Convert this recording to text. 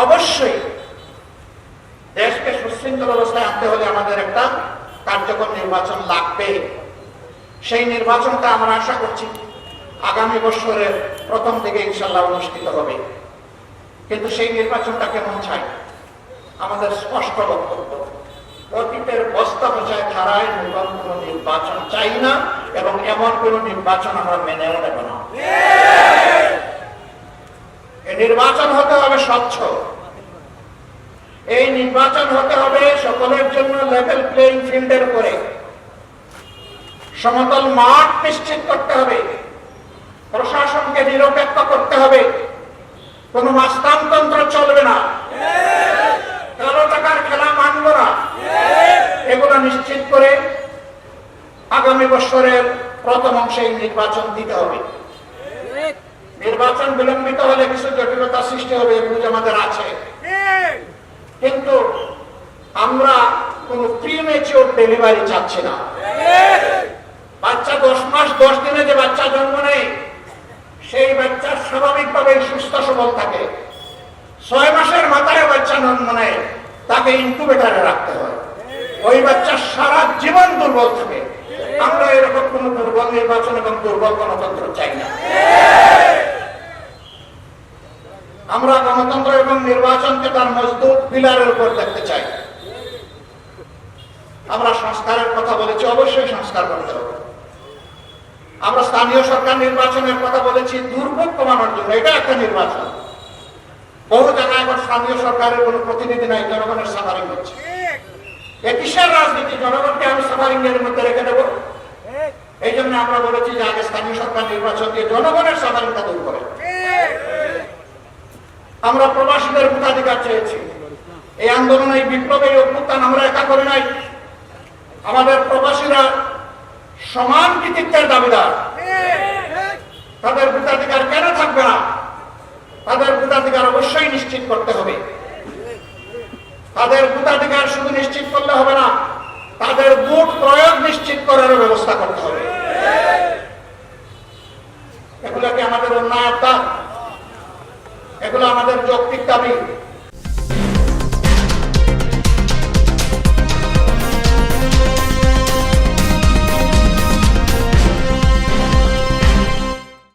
অবশ্যই দেশকে সুশৃঙ্খল অবস্থায় আনতে হলে আমাদের একটা কার্যকর নির্বাচন লাগবে। সেই নির্বাচনটা আমরা আশা করছি আগামী বছরের প্রথম দিকে ইনশাআল্লাহ অনুষ্ঠিত হবে। কিন্তু সেই নির্বাচনটা কেমন চাই? আমাদের স্পষ্ট বক্তব্য, অতীতের বস্তা বোঝায় ধারায় নতুন কোন নির্বাচন চাই না, এবং এমন কোন নির্বাচন আমরা মেনেও নেব না। এই নির্বাচন হতে হবে স্বচ্ছ, এই নির্বাচন হতে হবে সকলের জন্য লেভেল প্লেইং ফিল্ডের উপরে, সমতল মাঠ নিশ্চিত করতে হবে, প্রশাসনকে নিরপেক্ষ করতে হবে, কোন মাস্তানতন্ত্র চলবে না, কালো টাকার খেলা মানব না। এগুলো নিশ্চিত করে আগামী বছরের প্রথম অংশে নির্বাচন দিতে হবে। নির্বাচন বিলম্বিত হলে কিছু জটিলতা সৃষ্টি হবে, বুঝ আমাদের আছে, কিন্তু আমরা কোন প্রিমেচিওর ডেলিভারি চাচ্ছি না। বাচ্চা 10 মাস 10 দিনে যে বাচ্চা জন্ম নেয়, সেই বাচ্চা স্বাভাবিকভাবে সুস্থ সবল থাকে। 6 মাসের মাথায় বাচ্চা জন্ম নেয়, তাকে ইনকিউবেটরে রাখতে হয়, ওই বাচ্চা সারা জীবন দুর্বল থাকে। আমরা এরকম কোন দুর্বল নির্বাচন এবং দুর্বল গণতন্ত্র চাই না। আমরা গণতন্ত্র এবং নির্বাচনকে তার মজবুত পিলারের উপর দেখতে চাই। আমরা সংস্কারের কথা বলেছি, অবশ্যই সংস্কার করতে হবে। আমরা স্থানীয় সরকার নির্বাচনের কথা বলেছি দুর্ভোগ কমানোর জন্য, এটা একটা নির্বাচন। বহু জায়গায় এখন স্থানীয় সরকারের কোন প্রতিনিধি নাই, জনগণের সাফারিং হচ্ছে। এ কিসের রাজনীতি? জনগণকে আমি সাফারিং এর মধ্যে রেখে দেবো? এই জন্য আমরা বলেছি যে আগে স্থানীয় সরকার নির্বাচন দিয়ে জনগণের সাফারিংটা দূর করে। আমরা প্রবাসীদের ভোটাধিকার চেয়েছি। এই আন্দোলন, এই বিপ্লব, এই অভ্যুত্থান আমরা একা করে নাই। আমাদের প্রবাসীরা সমান কৃতিত্বের দাবিদার। তাদের ভোটাধিকার কেন থাকবে না? তাদের ভোটাধিকার অবশ্যই নিশ্চিত করতে হবে। তাদের ভোটাধিকার শুধু নিশ্চিত করলে হবে না, তাদের ভোট প্রয়োগ নিশ্চিত করার ব্যবস্থা করতে হবে। এগুলো কি আমাদের অন্যায়ের দাবি? এগুলো আমাদের যৌক্তিক দাবি।